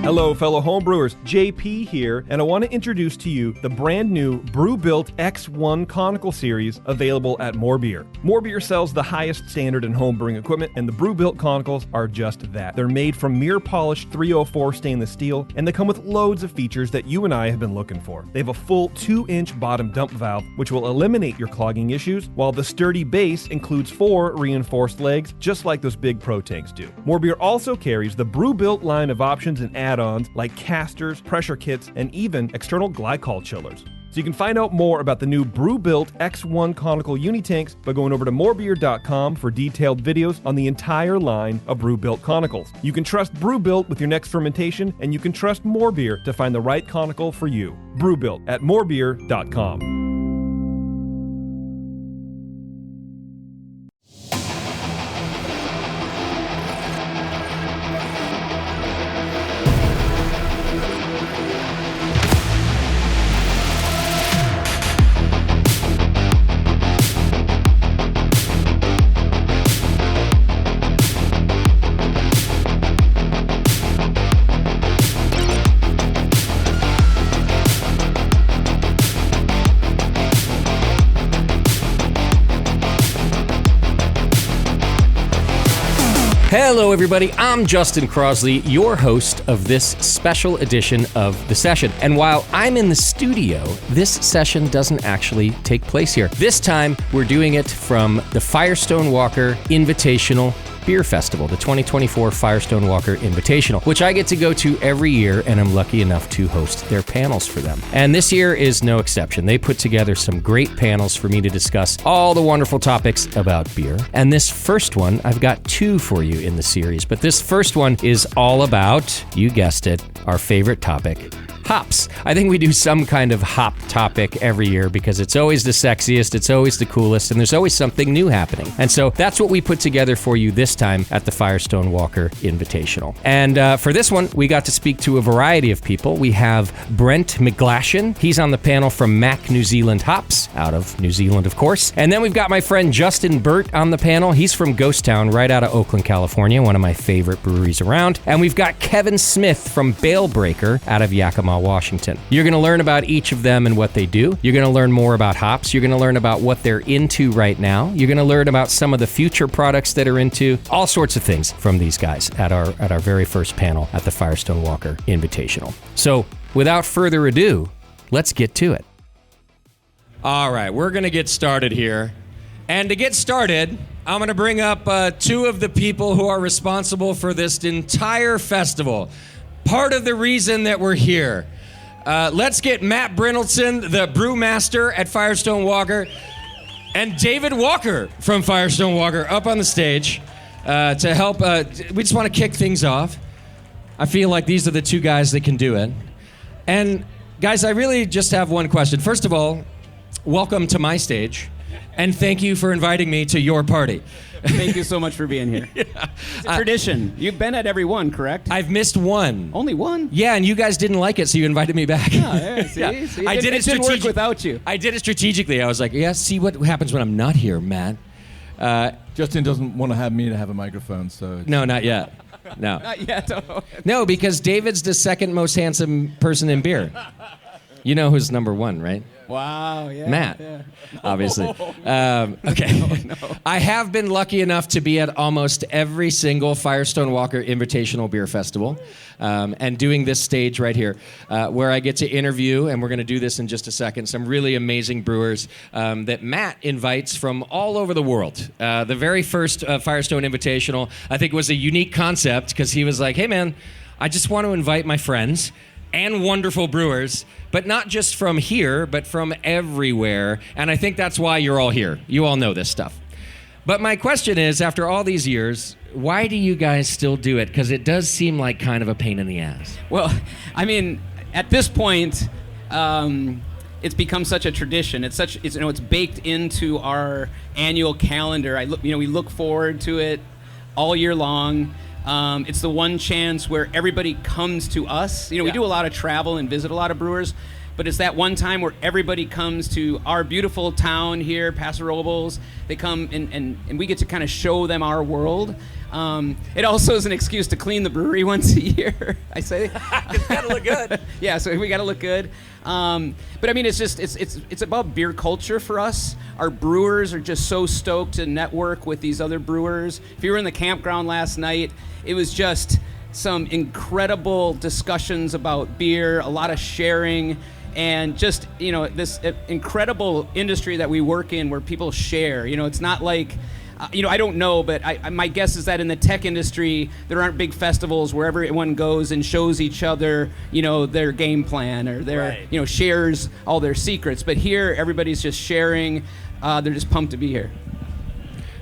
Hello, fellow homebrewers. JP here, and I want to introduce to you the brand new Brew-Built X1 Conical Series available at More Beer. More Beer sells the highest standard in homebrewing equipment, and the Brew-Built Conicals are just that. They're made from mirror-polished 304 stainless steel, and they come with loads of features that you and I have been looking for. They have a full 2-inch bottom dump valve, which will eliminate your clogging issues, while the sturdy base includes 4 reinforced legs, just like those big pro tanks do. More Beer also carries the Brew-Built line of options and add-ons like casters, pressure kits, and even external glycol chillers. So you can find out more about the new Brew-Built X1 Conical Unitanks by going over to morebeer.com for detailed videos on the entire line of Brew-Built Conicals. You can trust Brew-Built with your next fermentation, and you can trust More Beer to find the right conical for you. Brew-Built at morebeer.com. Hello, everybody. I'm Justin Crosley, your host of this special edition of The Session. And while I'm in the studio, this session doesn't actually take place here. This time, we're doing it from the Firestone Walker Invitational Beer Festival, the 2024 Firestone Walker Invitational, which I get to go to every year, and I'm lucky enough to host their panels for them. And this year is no exception. They put together some great panels for me to discuss all the wonderful topics about beer. And this first one, I've got 2 for you in the series, but this first one is all about, you guessed it, our favorite topic, hops. I think we do some kind of hop topic every year because it's always the sexiest, it's always the coolest, and there's always something new happening. And so that's what we put together for you this time at the Firestone Walker Invitational. And for this one, we got to speak to a variety of people. We have Brent McGlashan. He's on the panel from Mac New Zealand Hops, out of New Zealand, of course. And then we've got my friend Justin Burt on the panel. He's from Ghost Town, right out of Oakland, California, one of my favorite breweries around. And we've got Kevin Smith from Bale Breaker out of Yakima, Washington. You're going to learn about each of them and what they do. You're going to learn more about hops. You're going to learn about what they're into right now. You're going to learn about some of the future products that are into, all sorts of things from these guys at our very first panel at the Firestone Walker Invitational. So, without further ado, let's get to it. All right, we're going to get started here. And to get started, I'm going to bring up 2 of the people who are responsible for this entire festival. Part of the reason that we're here. Let's get Matt Brindleton, the brewmaster at Firestone Walker, and David Walker from Firestone Walker up on the stage to help. We just want to kick things off. I feel like these are the 2 guys that can do it. And guys, I really just have one question. First of all, welcome to my stage, and thank you for inviting me to your party. Thank you so much for being here. Yeah. It's a tradition. You've been at every one, correct? I've missed one. Only one? Yeah, and you guys didn't like it, so you invited me back. See? I did it didn't work without you. I did it strategically. I was like, yeah, see what happens when I'm not here, Matt. Justin doesn't want to have me to have a microphone, so... No, not yet. No. Not yet. No, because David's the second most handsome person in beer. You know who's number 1, right? Wow, yeah. Matt, yeah. Obviously. No. Okay. No. I have been lucky enough to be at almost every single Firestone Walker Invitational Beer Festival and doing this stage right here where I get to interview, and we're going to do this in just a second, some really amazing brewers that Matt invites from all over the world. The very first Firestone Invitational, I think, was a unique concept because he was like, hey, man, I just want to invite my friends and wonderful brewers, but not just from here, but from everywhere. And I think that's why you're all here. You all know this stuff. But my question is, after all these years, why do you guys still do it? Because it does seem like kind of a pain in the ass. Well, I mean, at this point, it's become such a tradition. It's baked into our annual calendar. We look forward to it all year long. It's the one chance where everybody comes to us. We do a lot of travel and visit a lot of brewers, but it's that one time where everybody comes to our beautiful town here, Paso Robles. They come and we get to kind of show them our world. It also is an excuse to clean the brewery once a year. I say, It's gotta look good. yeah, so we got to look good. But I mean, it's about beer culture for us. Our brewers are just so stoked to network with these other brewers. If you were in the campground last night, it was just some incredible discussions about beer, a lot of sharing, and just, this incredible industry that we work in where people share. It's not like, I don't know, but my guess is that in the tech industry, there aren't big festivals where everyone goes and shows each other, their game plan or their, shares all their secrets. But here, everybody's just sharing. They're just pumped to be here.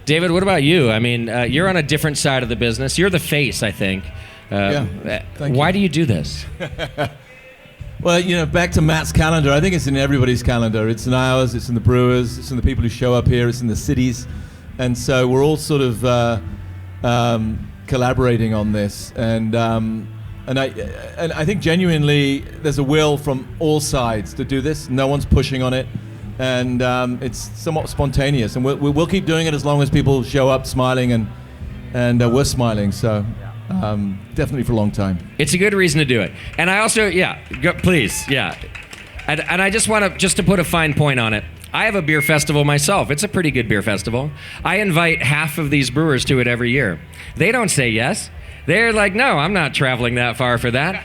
David, what about you? I mean, you're on a different side of the business. You're the face, I think. Why do you do this? Well, back to Matt's calendar. I think it's in everybody's calendar. It's in ours, it's in the brewers, it's in the people who show up here, it's in the cities. And so we're all sort of collaborating on this. And I think genuinely there's a will from all sides to do this. No one's pushing on it. And it's somewhat spontaneous. And we'll keep doing it as long as people show up smiling and we're smiling. So definitely for a long time. It's a good reason to do it. And I also, please. And I just want to put a fine point on it. I have a beer festival myself. It's a pretty good beer festival. I invite half of these brewers to it every year. They don't say yes. They're like, no, I'm not traveling that far for that.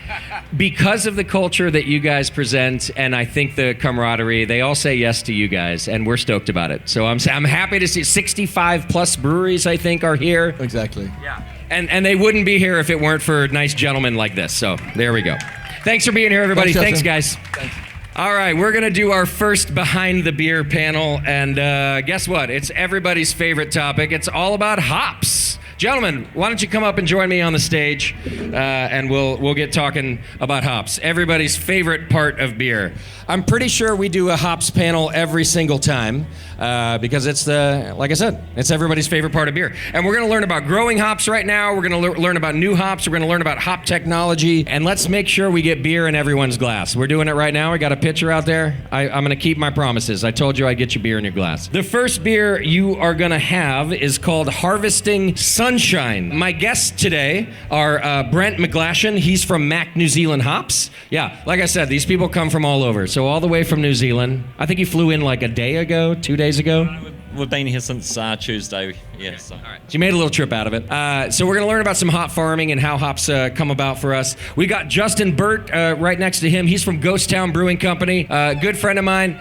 Because of the culture that you guys present, and I think the camaraderie, they all say yes to you guys, and we're stoked about it. So I'm happy to see 65 plus breweries, I think, are here. Exactly. Yeah. And they wouldn't be here if it weren't for nice gentlemen like this. So there we go. Thanks for being here, everybody. Thanks guys. Thanks. All right, we're going to do our first Behind the Beer panel, and guess what? It's everybody's favorite topic. It's all about hops. Gentlemen, why don't you come up and join me on the stage, and we'll get talking about hops, everybody's favorite part of beer. I'm pretty sure we do a hops panel every single time because it's like I said, it's everybody's favorite part of beer. And we're going to learn about growing hops right now. We're going to learn about new hops. We're going to learn about hop technology, and let's make sure we get beer in everyone's glass. We're doing it right now. We got a pitcher out there. I'm going to keep my promises. I told you I'd get you beer in your glass. The first beer you are going to have is called Harvesting Sunshine. My guests today are Brent McGlashan. He's from Mac New Zealand Hops. Yeah, like I said, these people come from all over. So all the way from New Zealand. I think you flew in like a day ago, 2 days ago. We've been here since Tuesday. Yeah. So. All right. So you made a little trip out of it. So we're going to learn about some hop farming and how hops come about for us. We got Justin Burt right next to him. He's from Ghost Town Brewing Company. Good friend of mine.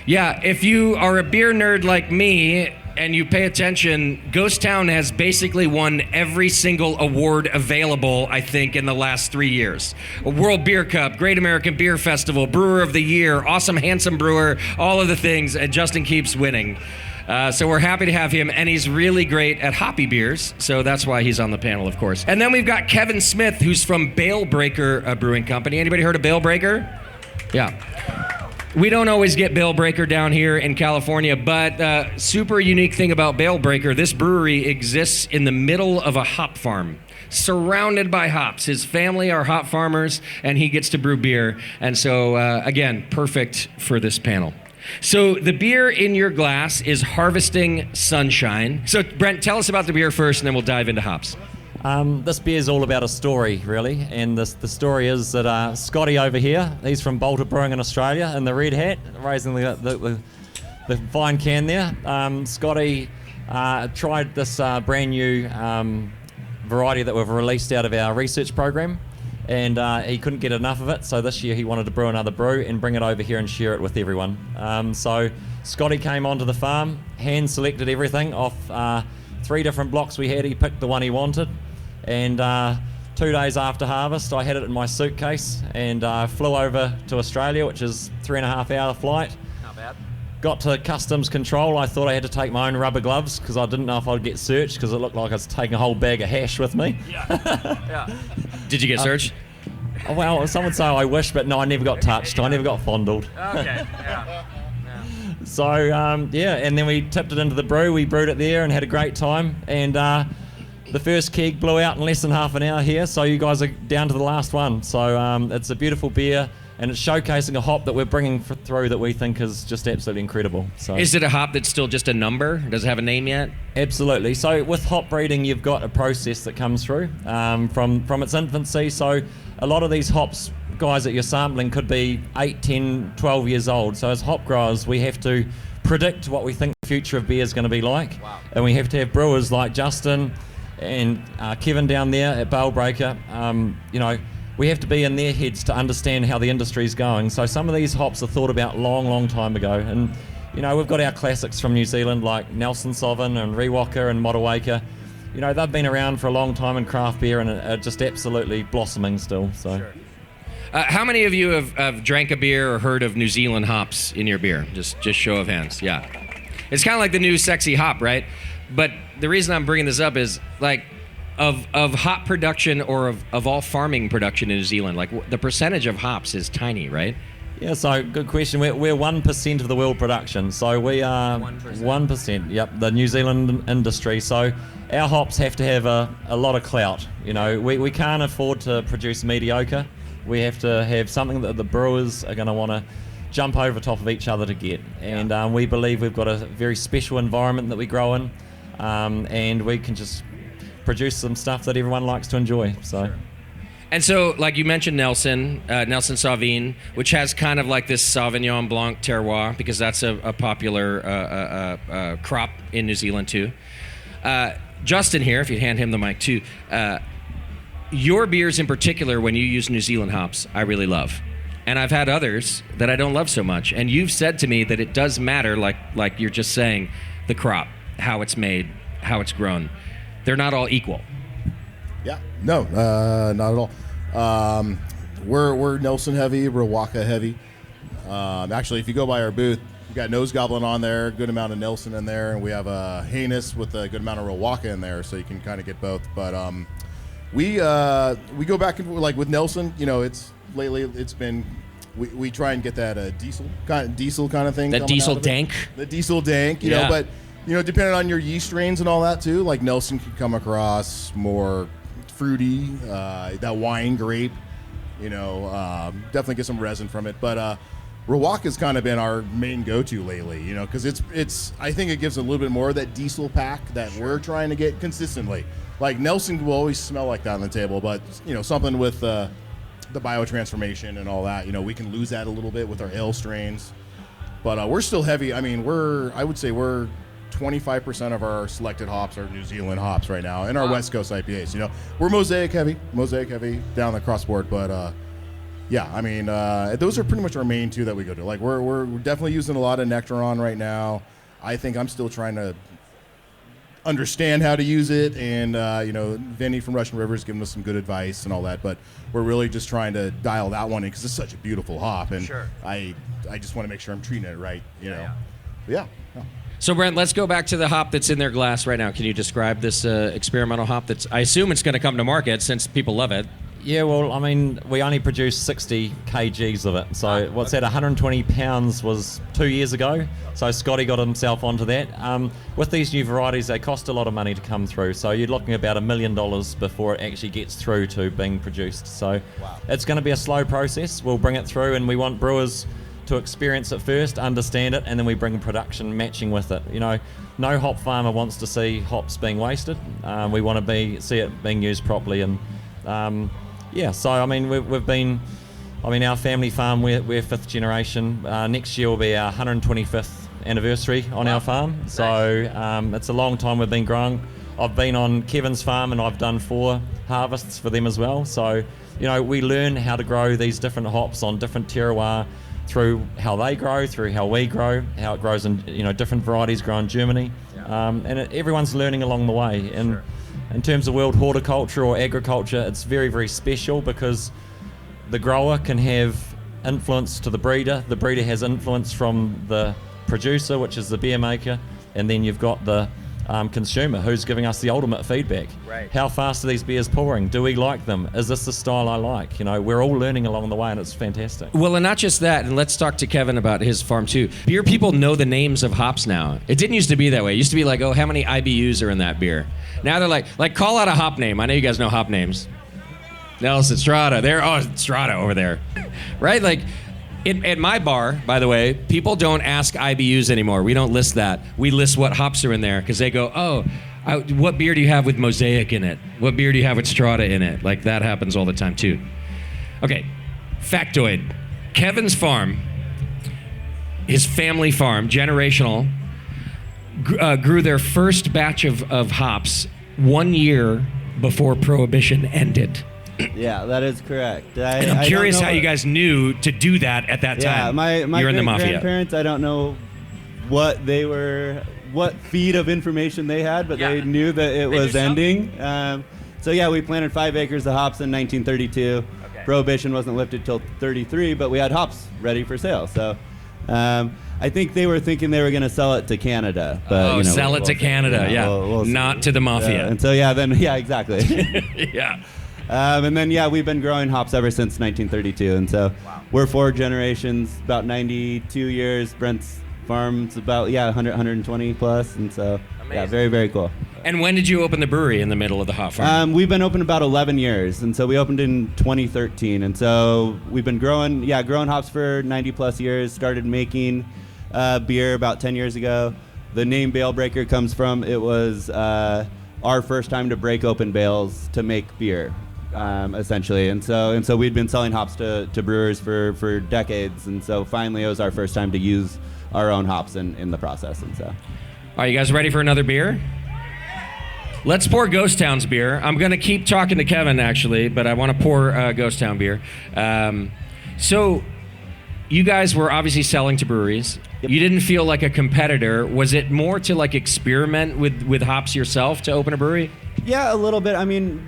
Yeah, if you are a beer nerd like me and you pay attention, Ghost Town has basically won every single award available, I think, in the last 3 years. A World Beer Cup, Great American Beer Festival, Brewer of the Year, Awesome Handsome Brewer, all of the things, and Justin keeps winning. So we're happy to have him, and he's really great at hoppy beers, so that's why he's on the panel, of course. And then we've got Kevin Smith, who's from Bale Breaker Brewing Company. Anybody heard of Bale Breaker? Yeah. We don't always get Bale Breaker down here in California, but super unique thing about Bale Breaker, this brewery exists in the middle of a hop farm, surrounded by hops. His family are hop farmers, and he gets to brew beer. And so, again, perfect for this panel. So the beer in your glass is Harvesting Sunshine. So, Brent, tell us about the beer first, and then we'll dive into hops. This beer is all about a story, really, and the story is that Scotty over here, he's from Bolter Brewing in Australia, in the red hat, raising the fine can there. Scotty tried this brand new variety that we've released out of our research program, and he couldn't get enough of it, so this year he wanted to brew another brew and bring it over here and share it with everyone. So Scotty came onto the farm, hand-selected everything off 3 different blocks we had. He picked the one he wanted. And 2 days after harvest, I had it in my suitcase and flew over to Australia, which is 3.5-hour flight. Not bad. Got to customs control. I thought I had to take my own rubber gloves because I didn't know if I'd get searched because it looked like I was taking a whole bag of hash with me. Yeah. Did you get searched? Well, some would say I wish, but no, I never got touched. I never got fondled. Okay, yeah. So, and then we tipped it into the brew. We brewed it there and had a great time. And the first keg blew out in less than half an hour here, so you guys are down to the last one. So it's a beautiful beer, and it's showcasing a hop that we're bringing through that we think is just absolutely incredible. So, Is it a hop that's still just a number? Does it have a name yet? absolutely. So with hop breeding, you've got a process that comes through from its infancy. So a lot of these hops, guys, that you're sampling could be 8, 10, 12 years old. So as hop growers, we have to predict what we think the future of beer is going to be like. Wow. And we have to have brewers like Justin and Kevin down there at Bellbreaker. We have to be in their heads to understand how the industry is going. So some of these hops are thought about long time ago. And, we've got our classics from New Zealand like Nelson Sauvin and Rewaka and Motueka. They've been around for a long time in craft beer and are just absolutely blossoming still. So. Sure. How many of you have drank a beer or heard of New Zealand hops in your beer? Just show of hands. Yeah. It's kind of like the new sexy hop, right? But the reason I'm bringing this up is like of hop production or of all farming production in New Zealand, like the percentage of hops is tiny, right? Yeah, so good question. We're 1% of the world production. So we are 1%. Yep, the New Zealand industry. So our hops have to have a lot of clout. We can't afford to produce mediocre. We have to have something that the brewers are going to want to jump over top of each other to get. And we believe we've got a very special environment that we grow in, and we can just produce some stuff that everyone likes to enjoy. So. Sure. And so, like you mentioned, Nelson Sauvin, which has kind of like this Sauvignon Blanc terroir, because that's a popular crop in New Zealand too. Justin here, if you'd hand him the mic too. Your beers in particular, when you use New Zealand hops, I really love. And I've had others that I don't love so much. And you've said to me that it does matter, like you're just saying, the crop, how it's made, how it's grown. They're not all equal. Yeah, no, not at all. We're Nelson heavy, Rewaka heavy. Actually, if you go by our booth, we got Nose Goblin on there, good amount of Nelson in there, and we have a Heinous with a good amount of Rewaka in there, so you can kind of get both. But we go back and like with Nelson, it's been we try and get that diesel kind of thing. That diesel dank. The diesel dank, you know, but depending on your yeast strains and all that too, like Nelson can come across more fruity, that wine grape, definitely get some resin from it. But Rewaka has kind of been our main go-to lately, because it's I think it gives a little bit more of that diesel pack that we're trying to get consistently. Like Nelson will always smell like that on the table, but something with the biotransformation and all that, we can lose that a little bit with our ale strains. But we're still heavy. I mean, I would say we're 25% of our selected hops are New Zealand hops right now, and our West Coast IPAs. We're mosaic heavy down across the board, but those are pretty much our main two that we go to. Like we're definitely using a lot of Nectaron right now. I think I'm still trying to understand how to use it, and Vinny from Russian River is giving us some good advice and all that, but we're really just trying to dial that one in because it's such a beautiful hop, and sure. I just want to make sure I'm treating it right, Yeah. So Brent, let's go back to the hop that's in their glass right now. Can you describe this experimental hop I assume it's going to come to market since people love it? Yeah, well, I mean, we only produced 60 kgs of it. So what's that, 120 pounds was 2 years ago. So Scotty got himself onto that. With these new varieties, they cost a lot of money to come through. So you're looking about $1 million before it actually gets through to being produced. So It's going to be a slow process. We'll bring it through, and we want brewers to experience it first, understand it, and then we bring production matching with it. No hop farmer wants to see hops being wasted. We want to see it being used properly, and so I mean our family farm, we're fifth generation. Next year will be our 125th anniversary on our farm. So it's a long time we've been growing. I've been on Kevin's farm and I've done 4 harvests for them as well. So we learn how to grow these different hops on different terroir, through how they grow, through how we grow, how it grows in different varieties grow in Germany, everyone's learning along the way. And in terms of world horticulture or agriculture, it's very, very special because the grower can have influence to the breeder has influence from the producer, which is the beer maker, and then you've got the consumer who's giving us the ultimate feedback. Right. How fast are these beers pouring? Do we like them? Is this the style I like? We're all learning along the way, and it's fantastic. Well, and not just that, and let's talk to Kevin about his farm too. Beer people know the names of hops now. It didn't used to be that way. It used to be like, oh, how many IBUs are in that beer? Now they're like call out a hop name. I know you guys know hop names. Nelson Strata. Strata over there. right? Like, at my bar, by the way, people don't ask IBUs anymore. We don't list that. We list what hops are in there because they go, oh, what beer do you have with Mosaic in it? What beer do you have with Strata in it? Like, that happens all the time, too. Okay, factoid. Kevin's farm, his family farm, generational, grew their first batch of hops 1 year before Prohibition ended. Yeah, that is correct. And I'm curious how you guys knew to do that at that time. Yeah, my You're in the mafia. grandparents, I don't know what feed of information they had, but they knew that it was ending. So yeah, we planted 5 acres of hops in 1932. Okay. Prohibition wasn't lifted till 33, but we had hops ready for sale. So I think they were thinking they were going to sell it to Canada. But, sell it to Canada, we'll not to the mafia. And so exactly. Yeah. And then, we've been growing hops ever since 1932. And so we're 4 generations, about 92 years. Brent's farm's about, 100, 120 plus. And so, amazing. Very, very cool. And when did you open the brewery in the middle of the hop farm? We've been open about 11 years. And so we opened in 2013. And so we've been growing hops for 90 plus years, started making beer about 10 years ago. The name Bale Breaker comes from, it was our first time to break open bales to make beer. Essentially, and so we'd been selling hops to brewers for decades, and so finally it was our first time to use our own hops in the process. And so, are you guys ready for another beer? Let's pour Ghost Town's beer. I'm gonna keep talking to Kevin actually, but I want to pour Ghost Town beer. So, you guys were obviously selling to breweries. Yep. You didn't feel like a competitor. Was it more to like experiment with hops yourself to open a brewery? Yeah, a little bit. I mean,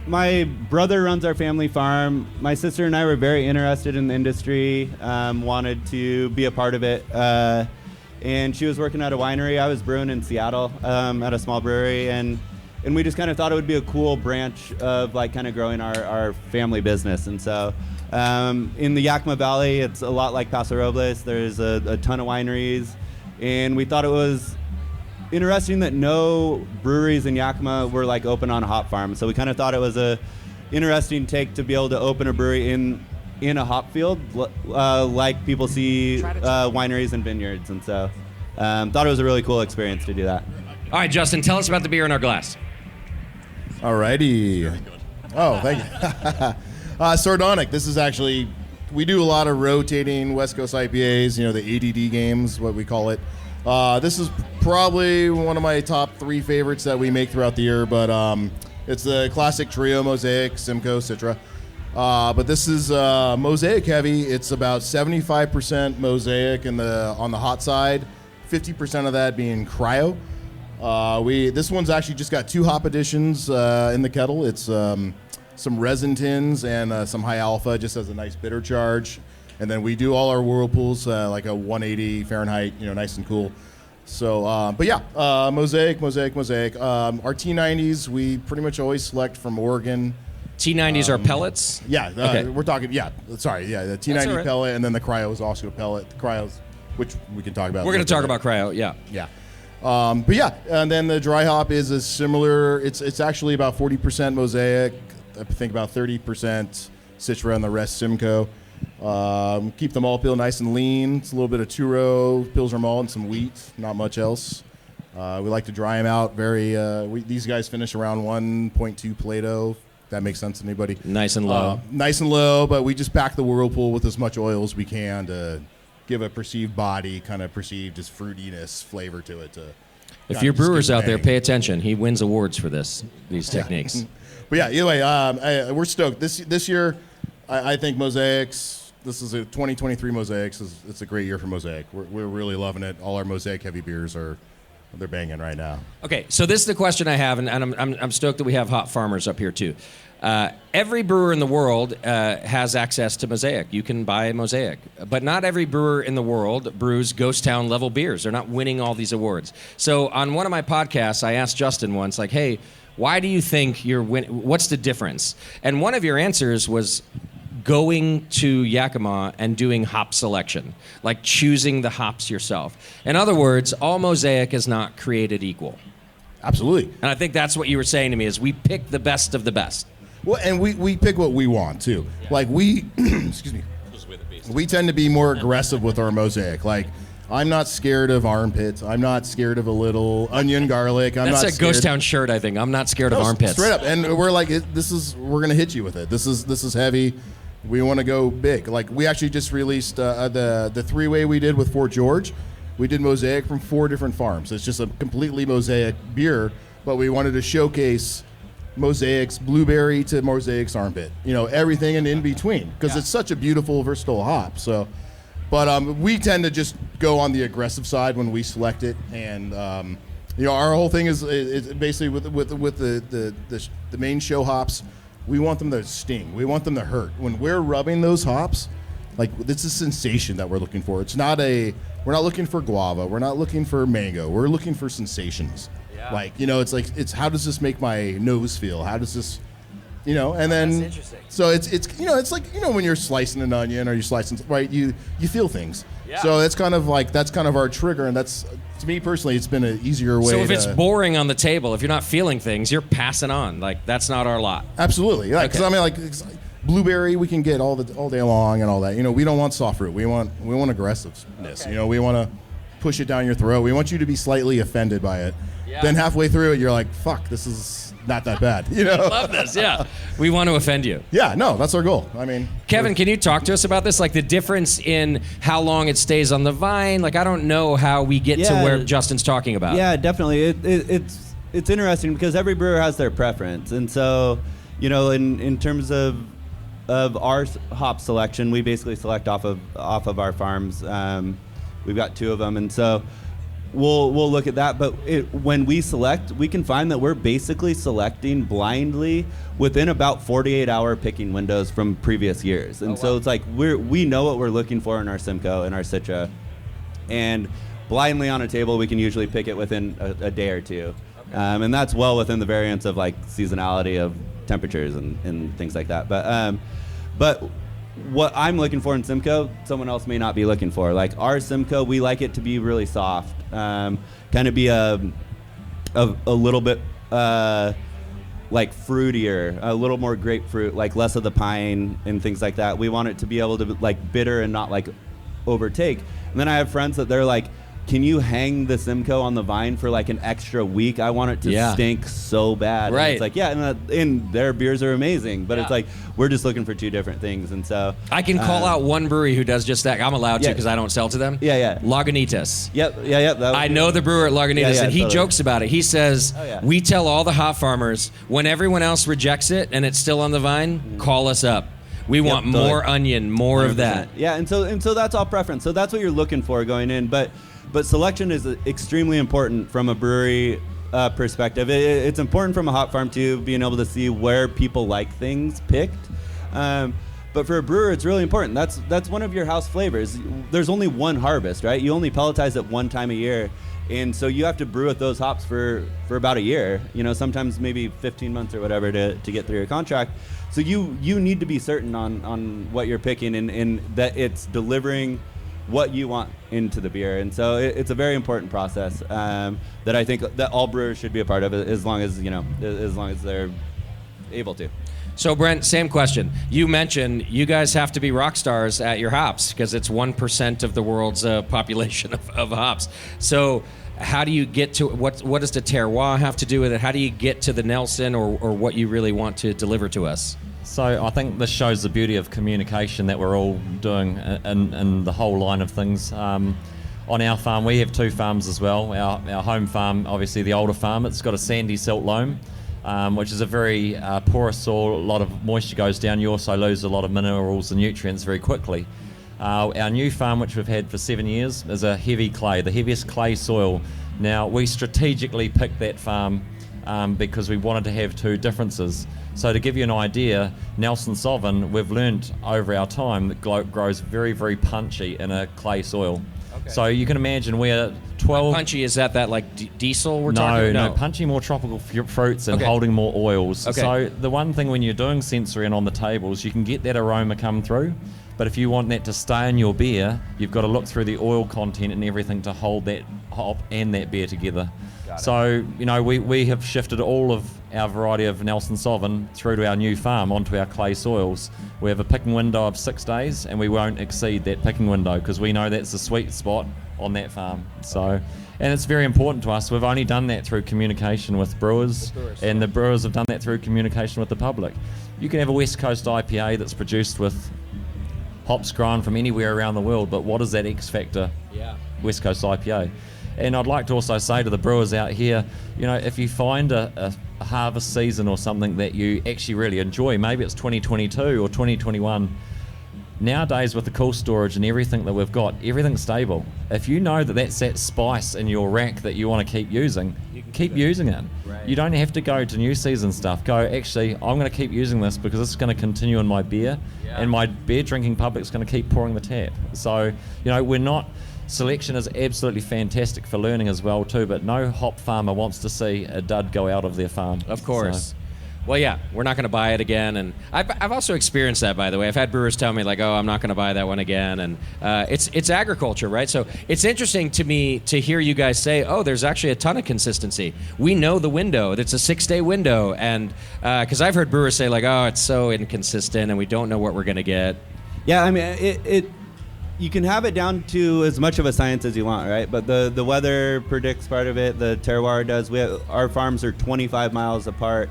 my brother runs our family farm. My sister and I were very interested in the industry, wanted to be a part of it. And she was working at a winery. I was brewing in Seattle at a small brewery. And we just kind of thought it would be a cool branch of like kind of growing our family business. And so in the Yakima Valley, it's a lot like Paso Robles. There's a ton of wineries. And we thought it was interesting that no breweries in Yakima were like open on a hop farm. So we kind of thought it was a interesting take to be able to open a brewery in a hop field, like people see wineries and vineyards. And so thought it was a really cool experience to do that. All right, Justin, tell us about the beer in our glass. Alrighty. Oh, thank you. Sardonic. This is actually, we do a lot of rotating West Coast IPAs, the ADD games, what we call it. This is probably one of my top 3 favorites that we make throughout the year, but it's the classic trio: Mosaic, Simcoe, Citra. But this is Mosaic heavy. It's about 75% Mosaic on the hot side, 50% of that being cryo. This one's actually just got 2 hop additions in the kettle. It's some resin tins and some high alpha, just as a nice bitter charge. And then we do all our whirlpools like a 180 Fahrenheit, nice and cool. So, Mosaic. Our T90s, we pretty much always select from Oregon. T90s are pellets? Yeah, okay. We're talking, the T90 right. Pellet, and then the cryo is also a pellet. The cryos, which we can talk about. We're going to talk about cryo, yeah. Yeah. And then the dry hop is a similar, it's actually about 40% Mosaic, I think about 30% Citra, and the rest Simcoe. Keep the malt bill nice and lean. It's a little bit of two-row, Pilsner malt, and some wheat, not much else. We like to dry them out these guys finish around 1.2 Plato. That makes sense to anybody. Nice and low. Nice and low, but we just pack the whirlpool with as much oil as we can to give a perceived body, kind of perceived as fruitiness flavor to it. If your brewers out there, pay attention. He wins awards for these techniques. But yeah, anyway, we're stoked. This year, I think Mosaics, this is a 2023 Mosaics. It's a great year for Mosaic. We're really loving it. All our Mosaic heavy beers they're banging right now. Okay, so this is the question I have, and I'm stoked that we have hop farmers up here too. Every brewer in the world has access to Mosaic. You can buy Mosaic, but not every brewer in the world brews Ghost Town level beers. They're not winning all these awards. So on one of my podcasts, I asked Justin once, like, "Hey, why do you think you're winning? What's the difference?" And one of your answers was going to Yakima and doing hop selection, like choosing the hops yourself. In other words, all Mosaic is not created equal. Absolutely. And I think that's what you were saying to me, is we pick the best of the best. Well, and we pick what we want too. Like we, excuse me, we tend to be more aggressive with our mosaic. Like I'm not scared of armpits. I'm not scared of a little onion, garlic. I'm That's not a Ghost Town shirt, I think. I'm not scared of armpits. Straight up, and we're like, we're gonna hit you with it. This is heavy. We want to go big. Like we actually just released the three-way we did with Fort George. We did mosaic from 4 different farms. It's just a completely mosaic beer, but we wanted to showcase mosaics, blueberry to mosaics armpit. Everything in between because it's such a beautiful, versatile hop. So. But we tend to just go on the aggressive side when we select it, and our whole thing is basically with the main show hops. We want them to sting. We want them to hurt. When we're rubbing those hops, like it's a sensation that we're looking for. We're not looking for guava. We're not looking for mango. We're looking for sensations. Yeah. It's how does this make my nose feel? How does this and then that's interesting. So it's like when you're slicing an onion or you're slicing right, you feel things. Yeah. So that's kind of our trigger, and that's, to me personally, it's been an easier way. So if it's boring on the table, if you're not feeling things, you're passing on. Like that's not our lot. Absolutely, yeah. Because okay. Blueberry we can get all day long and all that. We don't want soft fruit. We want aggressiveness. Okay. We want to push it down your throat. We want you to be slightly offended by it. Yeah. Then halfway through it, you're like, fuck, this is not that bad. I love this, yeah. We want to offend you. Yeah, no, that's our goal. I mean, Kevin, can you talk to us about this? Like the difference in how long it stays on the vine? Like I don't know how we get to where Justin's talking about. Yeah, definitely. It's interesting because every brewer has their preference. And so, in terms of our hop selection, we basically select off of our farms. We've got 2 of them, and so we'll look at that. But when we select, we can find that we're basically selecting blindly within about 48-hour picking windows from previous years. And so it's like we know what we're looking for in our Simcoe and our Citra, and blindly on a table we can usually pick it within a day or 2. Okay. And that's well within the variance of like seasonality of temperatures and things like that. But what I'm looking for in Simcoe, someone else may not be looking for. Like our Simcoe, we like it to be really soft, kind of be a little bit like fruitier, a little more grapefruit, like less of the pine and things like that. We want it to be able to like bitter and not like overtake. And then I have friends that they're like, can you hang the Simcoe on the vine for like an extra week? I want it to stink so bad. Right. And it's like, and their beers are amazing, but it's like, we're just looking for 2 different things. And so I can call out one brewery who does just that. I'm allowed to because I don't sell to them. Yeah. Lagunitas. Yep. I know the brewer at Lagunitas, and he totally jokes about it. He says, we tell all the hop farmers, when everyone else rejects it and it's still on the vine, call us up. We want more onion, more 100%. Of that. Yeah, and so that's all preference. So that's what you're looking for going in. But selection is extremely important from a brewery perspective. It's important from a hop farm too, being able to see where people like things picked. But for a brewer, it's really important. That's one of your house flavors. There's only one harvest, right? You only pelletize it one time a year. And so you have to brew with those hops for about a year, sometimes maybe 15 months or whatever to get through your contract. So you need to be certain on what you're picking and that it's delivering what you want into the beer. And so it's a very important process that I think that all brewers should be a part of, as long as they're able to. So Brent, same question. You mentioned you guys have to be rock stars at your hops because it's 1% of the world's population of hops. So how do you get to what does the terroir have to do with it? How do you get to the Nelson or what you really want to deliver to us? So I think this shows the beauty of communication that we're all doing in the whole line of things. On our farm, we have 2 farms as well. Our home farm, obviously the older farm, it's got a sandy silt loam, which is a very porous soil. A lot of moisture goes down. You also lose a lot of minerals and nutrients very quickly. Our new farm, which we've had for 7 years, is a heavy clay, the heaviest clay soil. Now, we strategically picked that farm because we wanted to have 2 differences. So to give you an idea, Nelson Sauvin, we've learned over our time that grows very, very punchy in a clay soil. Okay. So you can imagine we're 12... Punchy, is that like diesel we're talking about? No, punchy, more tropical fruits and holding more oils. Okay. So the one thing when you're doing sensory and on the tables, you can get that aroma come through. But if you want that to stay in your beer, you've got to look through the oil content and everything to hold that hop and that beer together. So, we have shifted all of our variety of Nelson Sauvin through to our new farm onto our clay soils. We have a picking window of 6 days, and we won't exceed that picking window because we know that's the sweet spot on that farm. So, and it's very important to us. We've only done that through communication with brewers, and the brewers have done that through communication with the public. You can have a West Coast IPA that's produced with hops grown from anywhere around the world, but what is that X factor? Yeah. West Coast IPA. And I'd like to also say to the brewers out here, if you find a harvest season or something that you actually really enjoy, maybe it's 2022 or 2021, nowadays with the cool storage and everything that we've got, everything's stable. If you know that that's that spice in your rack that you want to keep using, keep using it. Right. You don't have to go to new season stuff. Go, actually, I'm going to keep using this because this is going to continue in my beer, and my beer drinking public's going to keep pouring the tap. So, we're not... Selection is absolutely fantastic for learning as well too, but no hop farmer wants to see a dud go out of their farm. Of course. So. Well, yeah, we're not going to buy it again, and I've also experienced that, by the way. I've had brewers tell me, like, oh, I'm not going to buy that one again, and it's agriculture, right? So it's interesting to me to hear you guys say, oh, there's actually a ton of consistency. We know the window. It's a 6-day window, and because I've heard brewers say, like, oh, it's so inconsistent, and we don't know what we're going to get. Yeah, I mean, you can have it down to as much of a science as you want, right? But the weather predicts part of it. The terroir does. Our farms are 25 miles apart.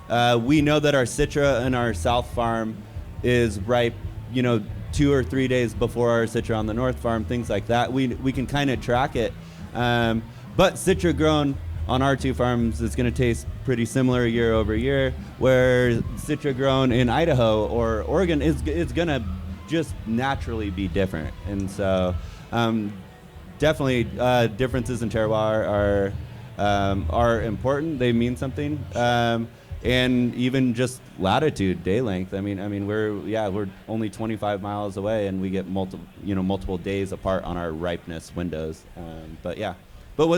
We know that our Citra and our South farm is ripe, 2 or 3 days before our Citra on the North farm, things like that. We can kind of track it. But Citra grown on our 2 farms is going to taste pretty similar year over year, where Citra grown in Idaho or Oregon is going to just naturally be different. And so definitely differences in terroir are important. They mean something. And even just latitude, day length. I mean we're only 25 miles away, and we get multiple days apart on our ripeness windows. But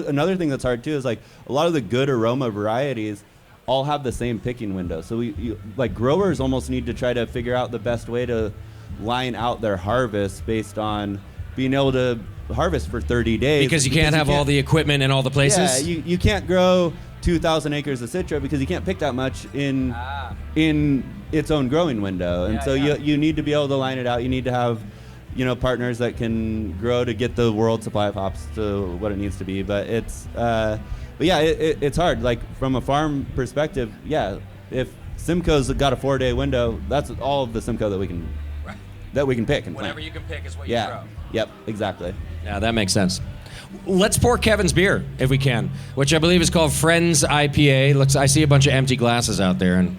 another thing that's hard too is, like, a lot of the good aroma varieties all have the same picking window. So growers almost need to try to figure out the best way to line out their harvest based on being able to harvest for 30 days. Because you can't have all the equipment in all the places? Yeah, you can't grow 2,000 acres of Citra because you can't pick that much in its own growing window. And you need to be able to line it out. You need to have partners that can grow to get the world supply of hops to what it needs to be. But it's hard. Like, from a farm perspective, if Simcoe's got a 4-day window, that's all of the Simcoe that we can pick and whatever plant. you can pick is what you grow. Yep, exactly. Yeah, that makes sense. Let's pour Kevin's beer, if we can, which I believe is called Friends IPA. I see a bunch of empty glasses out there, and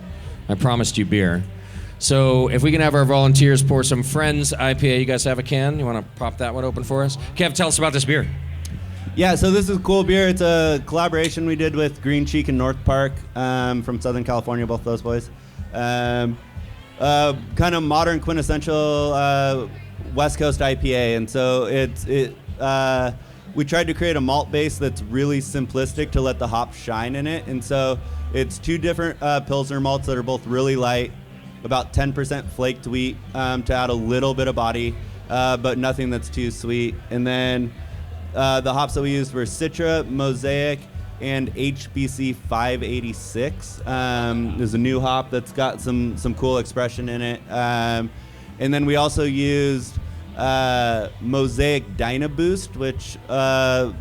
I promised you beer. So if we can have our volunteers pour some Friends IPA. You guys have a can? You want to pop that one open for us? Kev, tell us about this beer. Yeah, so this is a cool beer. It's a collaboration we did with Green Cheek and North Park from Southern California, both those boys. Kind of modern, quintessential West Coast IPA. And so we tried to create a malt base that's really simplistic to let the hops shine in it. And so it's 2 different Pilsner malts that are both really light, about 10% flaked wheat to add a little bit of body, but nothing that's too sweet. And then the hops that we used were Citra, Mosaic, and HBC 586. There's a new hop that's got some cool expression in it. And then we also used Mosaic Dynaboost, which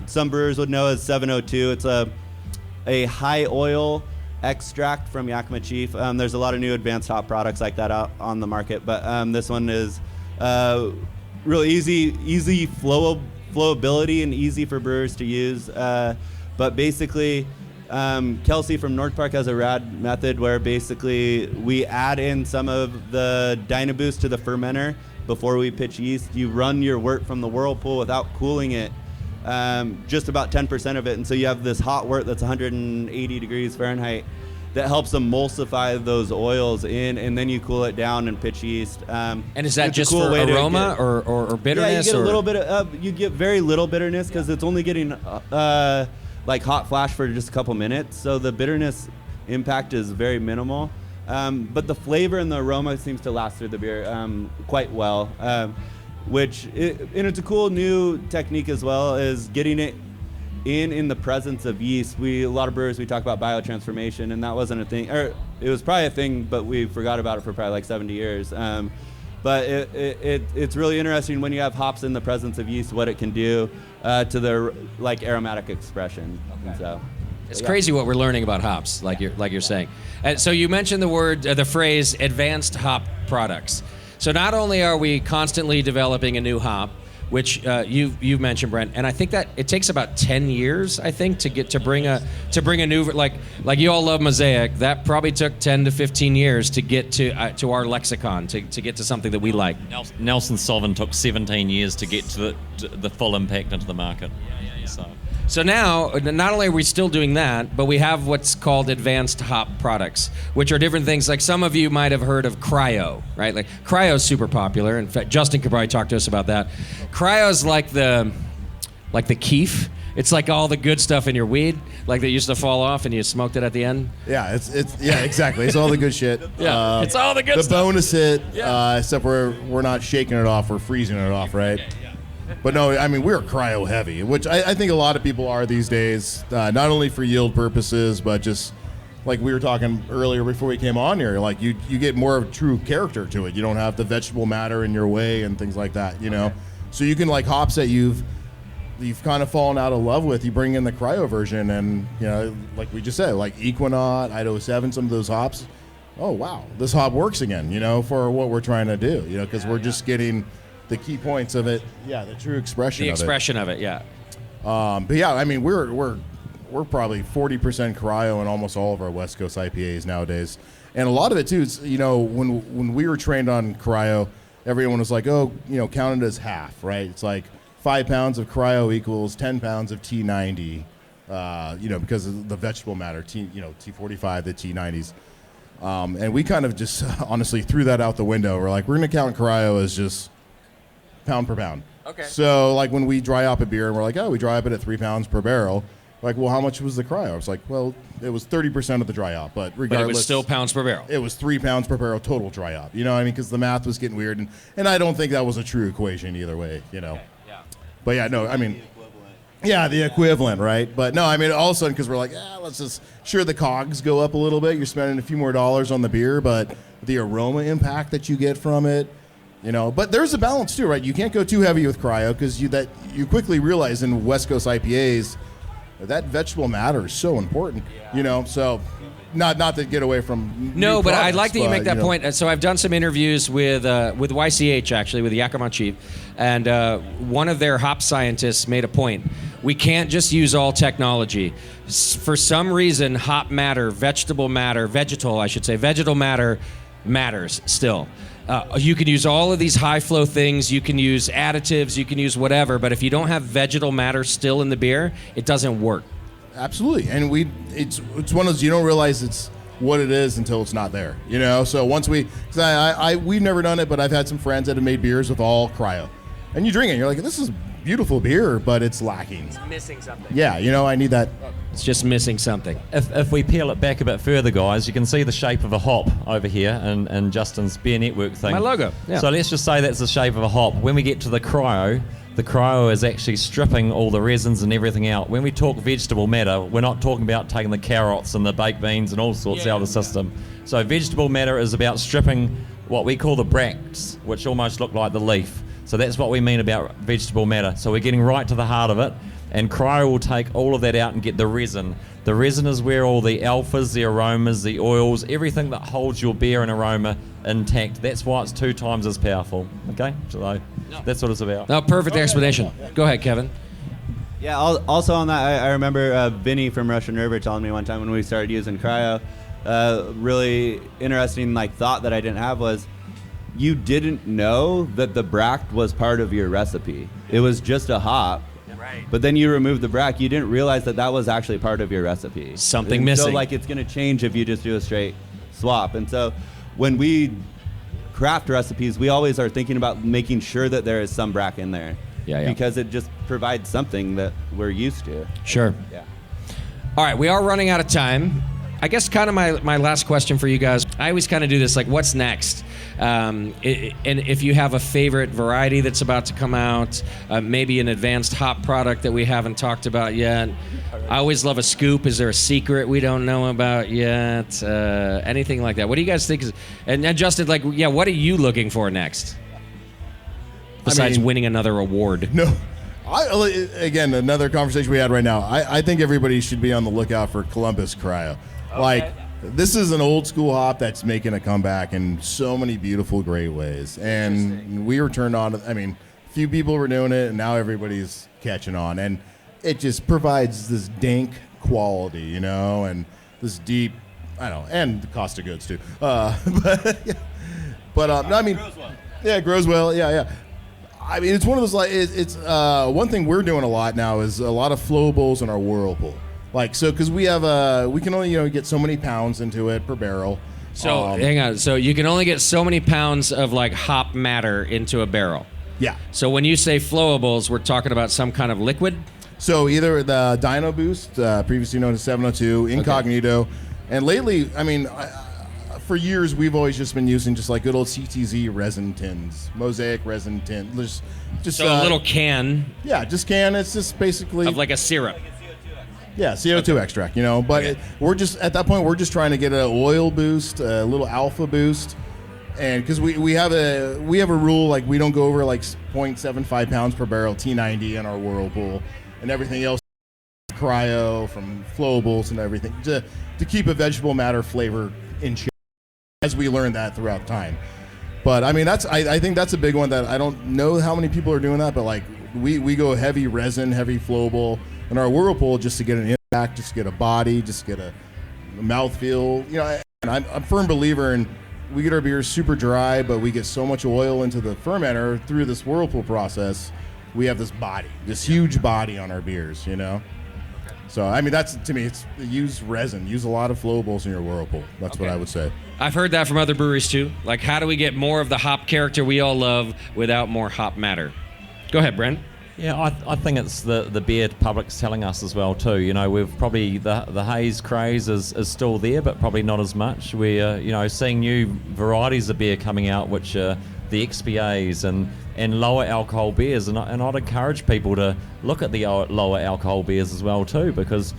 some brewers would know as 702. It's a high oil extract from Yakima Chief. There's a lot of new advanced hop products like that out on the market, but this one is really easy flowability and easy for brewers to use. But basically, Kelsey from North Park has a rad method where basically we add in some of the Dynaboost to the fermenter before we pitch yeast. You run your wort from the whirlpool without cooling it, just about 10% of it. And so you have this hot wort that's 180 degrees Fahrenheit that helps emulsify those oils in, and then you cool it down and pitch yeast. And is that just for aroma or bitterness? Yeah, you get a little bit of, you get very little bitterness because it's only getting like hot flash for just a couple minutes. So the bitterness impact is very minimal. But the flavor and the aroma seems to last through the beer quite well. And it's a cool new technique as well, is getting it in the presence of yeast. A lot of brewers, we talk about biotransformation, and that wasn't a thing, or it was probably a thing, but we forgot about it for probably like 70 years. But it's really interesting when you have hops in the presence of yeast, what it can do to their like aromatic expression. Okay. And so, it's crazy what we're learning about hops, like you're saying. And so you mentioned the phrase advanced hop products. So not only are we constantly developing a new hop, which you've mentioned, Brent, and I think that it takes about 10 years, I think, to bring a new, like you all love Mosaic. That probably took 10 to 15 years to get to our lexicon, to get to something that we like. Nelson Sauvin took 17 years to get to the full impact into the market. So now, not only are we still doing that, but we have what's called advanced hop products, which are different things. Like some of you might have heard of cryo, right? Like cryo's super popular. In fact, Justin could probably talk to us about that. Cryo's like the keef. It's like all the good stuff in your weed, like that used to fall off and you smoked it at the end. Yeah, it's exactly. It's all the good shit. Yeah, it's all the good stuff. The bonus hit, except we're not shaking it off, we're freezing it off, right? But no, I mean, we're cryo heavy, which I think a lot of people are these days, not only for yield purposes, but just like we were talking earlier before we came on here, like you get more of true character to it. You don't have the vegetable matter in your way and things like that, you know? So you can, like, hops that you've kind of fallen out of love with, you bring in the cryo version, and, you know, like we just said, like Equinaut, Idaho 7, some of those hops, oh, wow, this hop works again, you know, for what we're trying to do, you know, because we're just getting the key points of it, the true expression of it. The expression of it, yeah. But yeah, I mean, we're probably 40% cryo in almost all of our West Coast IPAs nowadays, and a lot of it too is, you know, when we were trained on cryo, everyone was like, oh, you know, count it as half, right? It's like 5 pounds of cryo equals 10 pounds of T90, you know, because of the vegetable matter, T45, the T90s, and we kind of just honestly threw that out the window. We're like, we're gonna count cryo as just pound per pound. Okay. So like when we dry up a beer and we're like, oh, we dry up it at 3 pounds per barrel. Like, well, how much was the cryo? It's like, well, it was 30% of the dry up, but regardless, But it was still pounds per barrel. It was 3 pounds per barrel total dry up. You know what I mean? Because the math was getting weird, and I don't think that was a true equation either way. You know. Okay. Yeah. But yeah, no, I mean, the equivalent, right? But no, I mean, all of a sudden, because we're like, let's just, sure, the cogs go up a little bit. You're spending a few more dollars on the beer, but the aroma impact that you get from it. You know, but there's a balance too, right? You can't go too heavy with cryo because you quickly realize in West Coast IPAs that vegetable matter is so important. You know, so not to get away from no, but I'd like that you make that you know. point. So I've done some interviews with YCH actually, with Yakima Chief, and one of their hop scientists made a point. We can't just use all technology. For some reason, hop matter, vegetal matter matters still. You can use all of these high flow things, you can use additives, you can use whatever, but if you don't have vegetal matter still in the beer, it doesn't work. Absolutely. And it's one of those, you don't realize it's what it is until it's not there. You know, so once we've never done it, but I've had some friends that have made beers with all cryo. And you drink it, and you're like, this is beautiful beer, but it's lacking. It's missing something. Yeah, you know, I need that. It's just missing something. If we peel it back a bit further, guys, you can see the shape of a hop over here and Justin's Beer Network thing. My logo, yeah. So let's just say that's the shape of a hop. When we get to the cryo is actually stripping all the resins and everything out. When we talk vegetable matter, we're not talking about taking the carrots and the baked beans and all sorts out of the system. So vegetable matter is about stripping what we call the bracts, which almost look like the leaf. So that's what we mean about vegetable matter. So we're getting right to the heart of it, and cryo will take all of that out and get the resin. The resin is where all the alphas, the aromas, the oils, everything that holds your beer and aroma intact. That's why it's 2 times as powerful. Okay? So that's what it's about. No, perfect explanation. Go ahead, Kevin. Yeah, also on that, I remember Vinny from Russian River telling me one time when we started using cryo, really interesting thought that I didn't have was, you didn't know that the bract was part of your recipe. It was just a hop. Right. But then you remove the bract, you didn't realize that was actually part of your recipe. Something missing. So it's going to change if you just do a straight swap. And so when we craft recipes, we always are thinking about making sure that there is some bract in there. Yeah. Because it just provides something that we're used to. Sure. Yeah. All right, we are running out of time. I guess kind of my last question for you guys, I always kind of do this, what's next? And if you have a favorite variety that's about to come out, maybe an advanced hop product that we haven't talked about yet. I always love a scoop. Is there a secret we don't know about yet? Anything like that. What do you guys think? And Justin, like, yeah, what are you looking for next? Besides winning another award. No. Again, another conversation we had right now. I think everybody should be on the lookout for Columbus Cryo. Okay. Like, this is an old school hop that's making a comeback in so many beautiful, great ways. And we were turned on. A few people were doing it, and now everybody's catching on. And it just provides this dank quality, and this deep, and the cost of goods too. But it grows well. Yeah, it grows well. Yeah. It's one of those, like, it's one thing we're doing a lot now is a lot of flowables in our whirlpool. Like, so, because we can only, get so many pounds into it per barrel. So, hang on. So you can only get so many pounds of, like, hop matter into a barrel. Yeah. So when you say flowables, we're talking about some kind of liquid? So either the Dino Boost, previously known as 702, Incognito, and lately, for years, we've always just been using just like good old CTZ resin tins, mosaic resin tin. Just so a little can. Yeah, just can. It's just basically of like a syrup. Yeah, CO2 extract. But we're just at that point, we're just trying to get an oil boost, a little alpha boost, and because we have a rule, like, we don't go over like 0.75 pounds per barrel T90 in our whirlpool, and everything else cryo from flowables and everything to keep a vegetable matter flavor in check. As we learned that throughout time. But I think that's a big one that I don't know how many people are doing that, but like we go heavy resin, heavy flowable in our whirlpool just to get an impact, just to get a body, just to get a mouthfeel. And I'm a firm believer in, we get our beers super dry, but we get so much oil into the fermenter through this whirlpool process. We have this body, this huge body on our beers, So, that's, to me, it's use resin. Use a lot of flowables in your whirlpool. That's what I would say. I've heard that from other breweries, too. Like, how do we get more of the hop character we all love without more hop matter? Go ahead, Brent. Yeah, I think it's the beer public's telling us as well, too. We've probably, the haze craze is still there, but probably not as much. We're, seeing new varieties of beer coming out, which are the XPAs and lower alcohol beers, and I'd encourage people to look at the lower alcohol beers as well too, because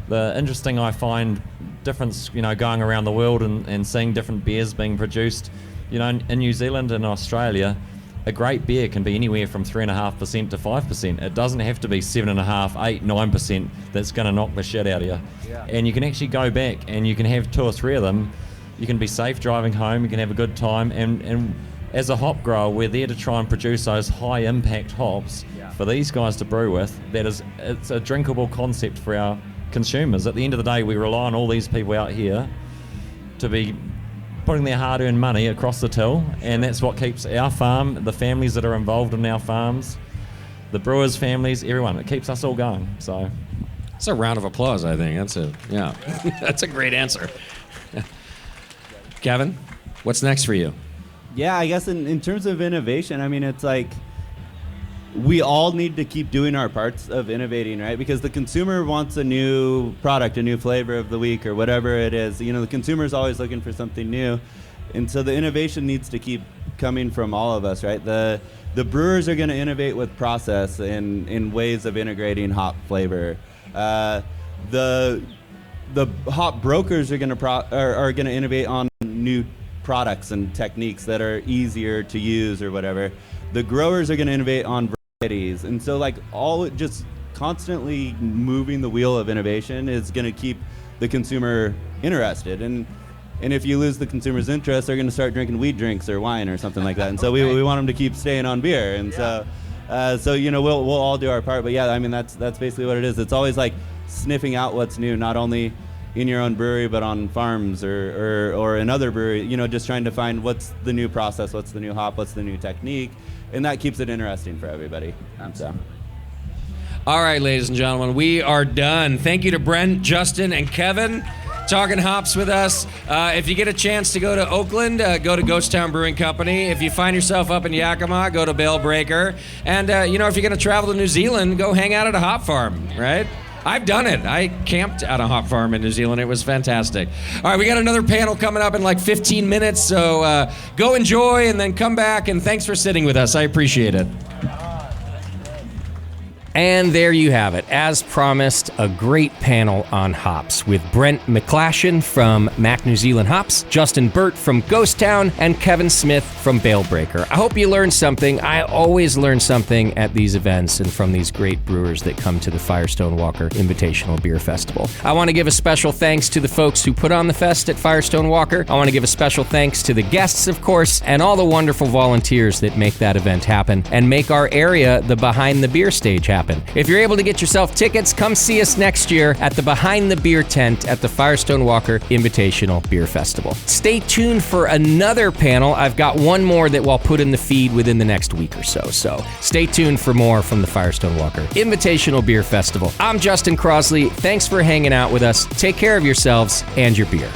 the interesting I find difference, going around the world and seeing different beers being produced, in New Zealand and Australia, a great beer can be anywhere from 3.5% to 5%. It doesn't have to be 7.5%, 8%, 9% that's going to knock the shit out of you. Yeah. And you can actually go back and you can have 2 or 3 of them. You can be safe driving home. You can have a good time. And as a hop grower, we're there to try and produce those high impact hops for these guys to brew with. It's a drinkable concept for our consumers. At the end of the day, we rely on all these people out here to be putting their hard-earned money across the till, and that's what keeps our farm, the families that are involved in our farms, the brewers' families, everyone. It keeps us all going. So, it's a round of applause, I think. That's a great answer. Kevin, what's next for you? Yeah, I guess in terms of innovation, it's like we all need to keep doing our parts of innovating, right? Because the consumer wants a new product, a new flavor of the week or whatever it is. The consumer is always looking for something new. And so the innovation needs to keep coming from all of us, right? The brewers are going to innovate with process and in ways of integrating hop flavor. The hop brokers are going to innovate on new products and techniques that are easier to use or whatever. The growers are going to innovate on varieties, and so all just constantly moving the wheel of innovation is going to keep the consumer interested. And if you lose the consumer's interest, they're going to start drinking weed drinks or wine or something like that. And so we want them to keep staying on beer. And so we'll all do our part. But yeah, that's basically what it is. It's always like sniffing out what's new, not only in your own brewery, but on farms or in other breweries, just trying to find what's the new process, what's the new hop, what's the new technique, and that keeps it interesting for everybody. All right, ladies and gentlemen, we are done. Thank you to Brent, Justin, and Kevin talking hops with us. If you get a chance to go to Oakland, go to Ghost Town Brewing Company. If you find yourself up in Yakima, go to Bale Breaker. And, if you're going to travel to New Zealand, go hang out at a hop farm, right? I've done it. I camped at a hop farm in New Zealand. It was fantastic. All right, we got another panel coming up in like 15 minutes, so go enjoy and then come back, and thanks for sitting with us. I appreciate it. And there you have it. As promised, a great panel on hops with Brent McClashin from Mac New Zealand Hops, Justin Burt from Ghost Town, and Kevin Smith from Bale Breaker. I hope you learned something. I always learn something at these events and from these great brewers that come to the Firestone Walker Invitational Beer Festival. I want to give a special thanks to the folks who put on the fest at Firestone Walker. I want to give a special thanks to the guests, of course, and all the wonderful volunteers that make that event happen and make our area the Behind the Beer stage happen. If you're able to get yourself tickets, come see us next year at the Behind the Beer tent at the Firestone Walker Invitational Beer Festival. Stay tuned for another panel. I've got one more that I'll put in the feed within the next week or so. So stay tuned for more from the Firestone Walker Invitational Beer Festival. I'm Justin Crosley. Thanks for hanging out with us. Take care of yourselves and your beer.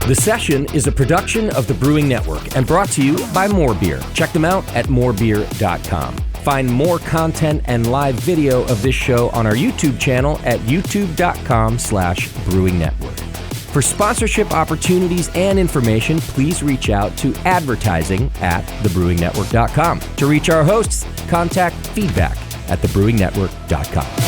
The Session is a production of the Brewing Network and brought to you by More Beer. Check them out at morebeer.com. Find more content and live video of this show on our YouTube channel at youtube.com/Brewing Network. For sponsorship opportunities and information, please reach out to advertising@thebrewingnetwork.com. To reach our hosts, contact feedback@thebrewingnetwork.com.